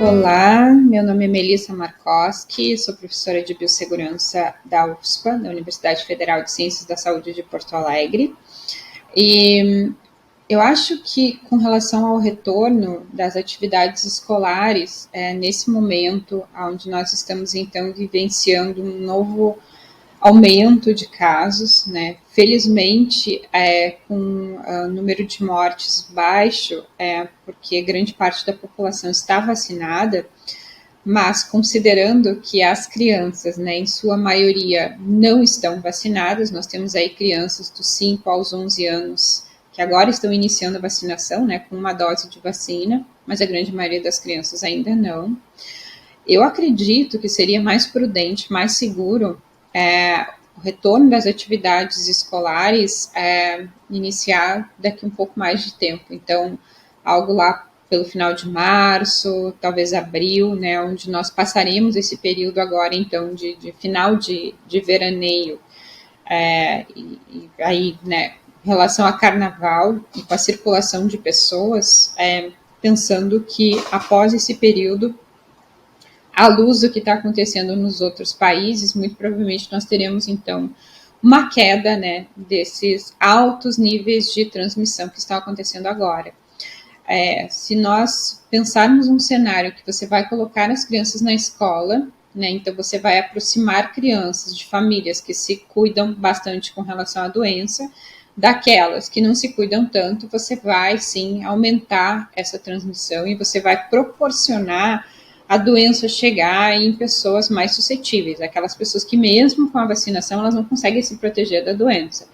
Olá, meu nome é Melissa Markoski, sou professora de Biossegurança da UFSPA, da Universidade Federal de Ciências da Saúde de Porto Alegre. E eu acho que, com relação ao retorno das atividades escolares, nesse momento onde nós estamos, então, vivenciando um novo aumento de casos, né? Felizmente, com o número de mortes baixo, porque grande parte da população está vacinada, mas considerando que as crianças, né, em sua maioria, não estão vacinadas, nós temos aí crianças dos 5 aos 11 anos que agora estão iniciando a vacinação, né, com uma dose de vacina, mas a grande maioria das crianças ainda não. Eu acredito que seria mais prudente, mais seguro, o retorno das atividades escolares iniciar daqui um pouco mais de tempo. Então, algo lá pelo final de março, talvez abril, né, onde nós passaremos esse período agora, então, de final de veraneio, e aí, né, em relação a carnaval e com a circulação de pessoas, pensando que após esse período, à luz do que está acontecendo nos outros países, muito provavelmente nós teremos, então, uma queda, né, desses altos níveis de transmissão que estão acontecendo agora. Se nós pensarmos um cenário que você vai colocar as crianças na escola, né, então você vai aproximar crianças de famílias que se cuidam bastante com relação à doença, daquelas que não se cuidam tanto, você vai sim aumentar essa transmissão e você vai proporcionar a doença chegar em pessoas mais suscetíveis, aquelas pessoas que mesmo com a vacinação elas não conseguem se proteger da doença.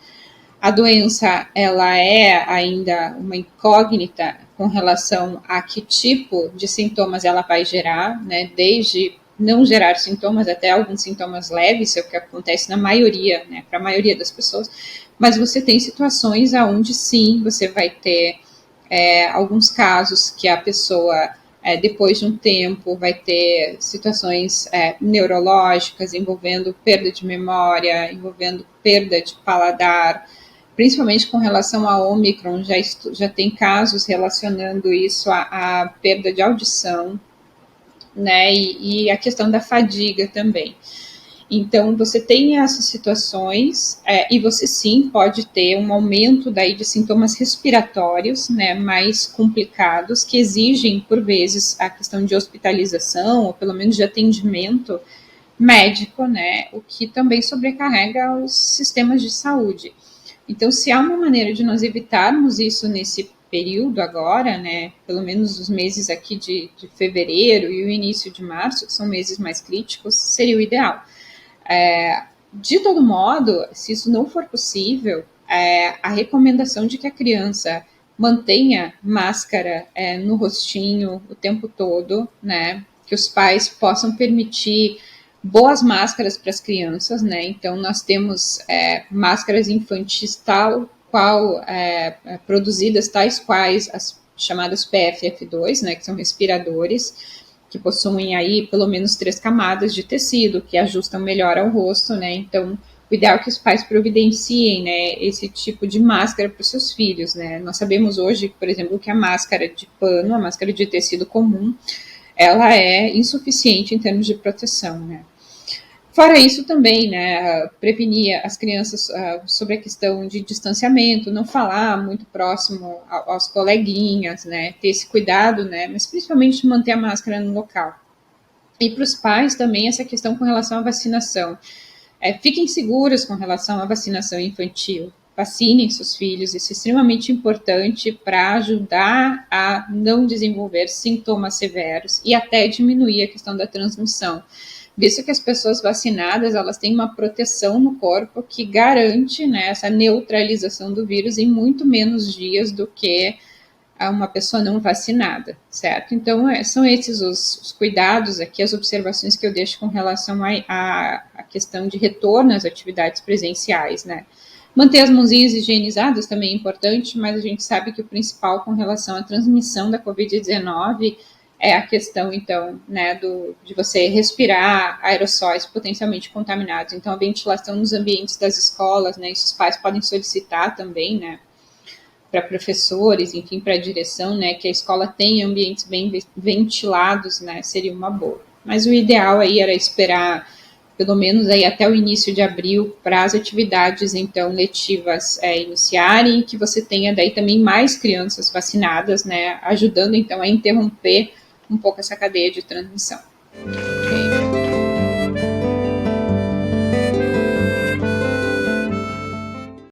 A doença, ela é ainda uma incógnita com relação a que tipo de sintomas ela vai gerar, né? Desde não gerar sintomas até alguns sintomas leves, isso é o que acontece na maioria, né? Para a maioria das pessoas. Mas você tem situações onde sim, você vai ter alguns casos que a pessoa, depois de um tempo, vai ter situações neurológicas envolvendo perda de memória, envolvendo perda de paladar, principalmente com relação a Ômicron, já tem casos relacionando isso à perda de audição, né, e a questão da fadiga também. Então, você tem essas situações e você sim pode ter um aumento daí de sintomas respiratórios, né, mais complicados, que exigem, por vezes, a questão de hospitalização, ou pelo menos de atendimento médico, né, o que também sobrecarrega os sistemas de saúde. Então, se há uma maneira de nós evitarmos isso nesse período agora, né, pelo menos os meses aqui de fevereiro e o início de março, que são meses mais críticos, seria o ideal. De todo modo, se isso não for possível, a recomendação de que a criança mantenha máscara no rostinho o tempo todo, né, que os pais possam permitir boas máscaras para as crianças, né? Então nós temos máscaras infantis tal qual produzidas tais quais as chamadas PFF2, né? Que são respiradores que possuem aí pelo menos 3 camadas de tecido que ajustam melhor ao rosto, né? Então o ideal é que os pais providenciem, né, esse tipo de máscara para os seus filhos, né? Nós sabemos hoje, por exemplo, que a máscara de pano, a máscara de tecido comum, ela é insuficiente em termos de proteção, né? Fora isso também, né, prevenir as crianças sobre a questão de distanciamento, não falar muito próximo aos coleguinhas, né, ter esse cuidado, né, mas principalmente manter a máscara no local. E para os pais também essa questão com relação à vacinação. Fiquem seguros com relação à vacinação infantil. Vacinem seus filhos, isso é extremamente importante para ajudar a não desenvolver sintomas severos e até diminuir a questão da transmissão. Visto que as pessoas vacinadas, elas têm uma proteção no corpo que garante, né, essa neutralização do vírus em muito menos dias do que uma pessoa não vacinada, certo? Então, são esses os cuidados aqui, as observações que eu deixo com relação à questão de retorno às atividades presenciais, né? Manter as mãozinhas higienizadas também é importante, mas a gente sabe que o principal com relação à transmissão da Covid-19 é a questão, então, né, de você respirar aerossóis potencialmente contaminados. Então, a ventilação nos ambientes das escolas, né, isso os pais podem solicitar também, né, professores, enfim, para a direção, né, que a escola tenha ambientes bem ventilados, né, seria uma boa. Mas o ideal aí era esperar pelo menos aí até o início de abril para as atividades então letivas iniciarem, e que você tenha daí também mais crianças vacinadas, né, ajudando então a interromper um pouco essa cadeia de transmissão.